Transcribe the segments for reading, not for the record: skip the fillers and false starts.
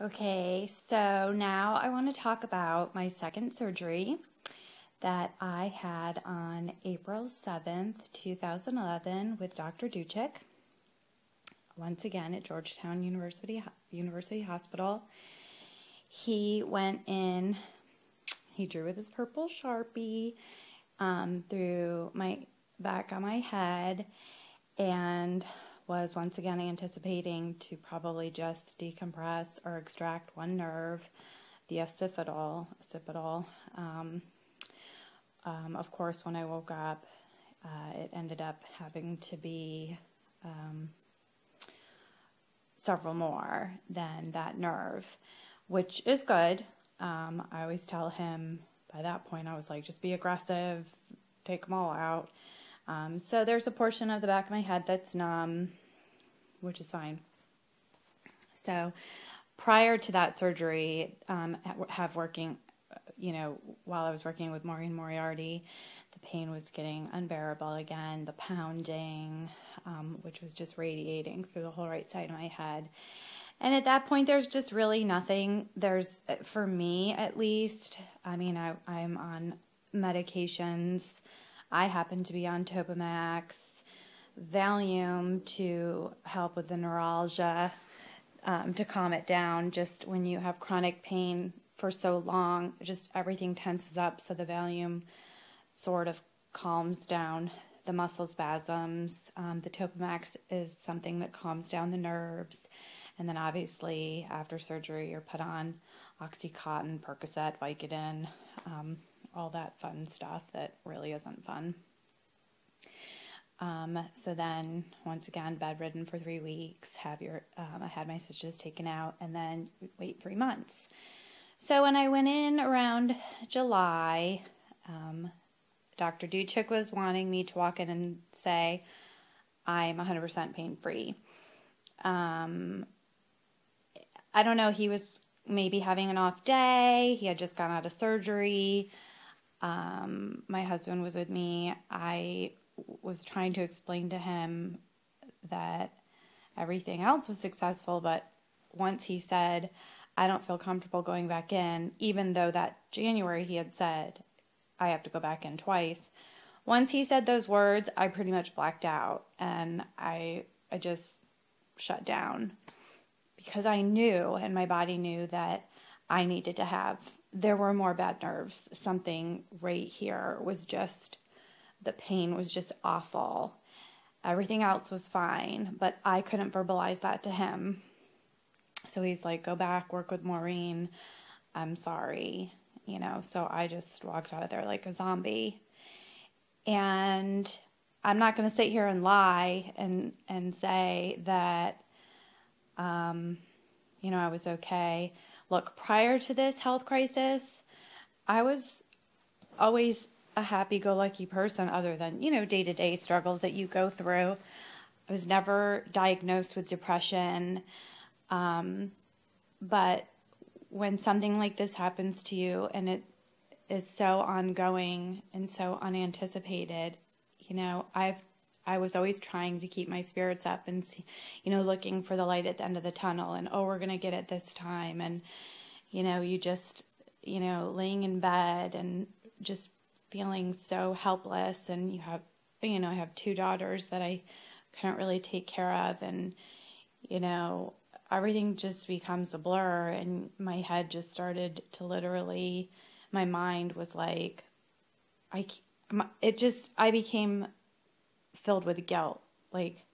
Okay, so now I want to talk about my second surgery that I had on April 7th, 2011 with Dr. Duchik, once again at Georgetown University Hospital. He went in, he drew with his purple Sharpie through my back of my head and was once again anticipating to probably just decompress or extract one nerve, the occipital. Of course, when I woke up, it ended up having to be several more than that nerve, which is good. I always tell him by that point, I was like, just be aggressive, take them all out. So there's a portion of the back of my head that's numb, which is fine. So prior to that surgery, while I was working with Maureen Moriarty, the pain was getting unbearable again, the pounding, which was just radiating through the whole right side of my head. And at that point, there's just really nothing. For me at least, I'm on medications. I happen to be on Topamax, Valium to help with the neuralgia, to calm it down. Just when you have chronic pain for so long, just everything tenses up, so the Valium sort of calms down the muscle spasms. The Topamax is something that calms down the nerves. And then obviously after surgery, you're put on Oxycontin, Percocet, Vicodin, all that fun stuff that really isn't fun. So then, once again, bedridden for 3 weeks, I had my stitches taken out, and then wait 3 months. So when I went in around July, Dr. Duchik was wanting me to walk in and say, I'm 100% pain-free. I don't know, he was maybe having an off day. He had just gone out of surgery. My husband was with me. I was trying to explain to him that everything else was successful, but once he said, I don't feel comfortable going back in, even though that January he had said, I have to go back in twice. Once he said those words, I pretty much blacked out, and I just shut down, because I knew, and my body knew, that I needed to there were more bad nerves. Something right here was just, the pain was just awful. Everything else was fine, but I couldn't verbalize that to him. So he's like, go back, work with Maureen. I'm sorry. So I just walked out of there like a zombie. And I'm not going to sit here and lie and say that, I was okay. Look, prior to this health crisis, I was always a happy-go-lucky person, other than, day-to-day struggles that you go through. I was never diagnosed with depression. But when something like this happens to you and it is so ongoing and so unanticipated, I was always trying to keep my spirits up and, looking for the light at the end of the tunnel, and, we're going to get it this time. And, you just, laying in bed and just feeling so helpless. And I have 2 daughters that I couldn't really take care of. And, everything just becomes a blur, and my head just started to literally, my mind was like, I became filled with guilt. Like,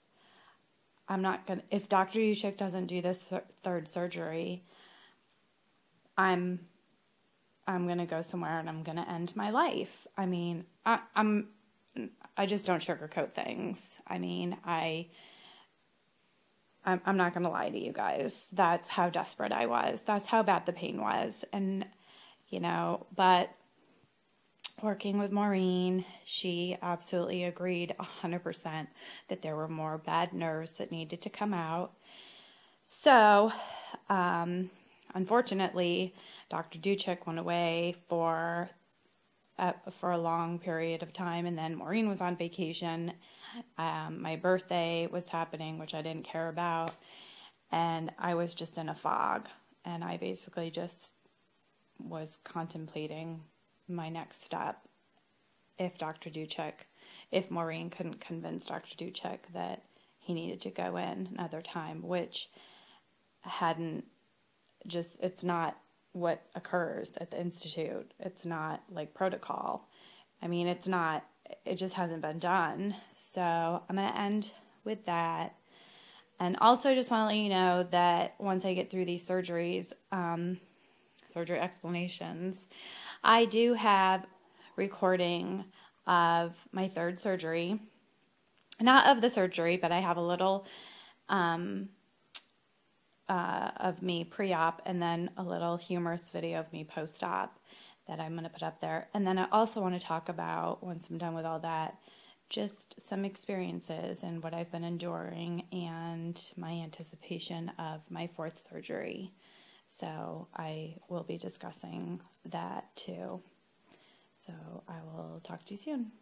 if Dr. Duchik doesn't do this third surgery, I'm going to go somewhere and I'm going to end my life. I just don't sugarcoat things. I'm not going to lie to you guys. That's how desperate I was. That's how bad the pain was. And, but working with Maureen, she absolutely agreed 100% that there were more bad nerves that needed to come out. So, unfortunately, Dr. Duchik went away for a long period of time, and then Maureen was on vacation. My birthday was happening, which I didn't care about, and I was just in a fog. and I basically just was contemplating my next step if Maureen couldn't convince Dr. Duchek that he needed to go in another time, which it's not what occurs at the Institute. It's not like protocol. I mean, it just hasn't been done. So I'm going to end with that. And also just want to let you know that once I get through these surgery explanations, I do have recording of my third surgery. Not of the surgery, but I have a little of me pre-op and then a little humorous video of me post-op that I'm going to put up there. And then I also want to talk about, once I'm done with all that, just some experiences and what I've been enduring and my anticipation of my fourth surgery. So I will be discussing that too. So I will talk to you soon.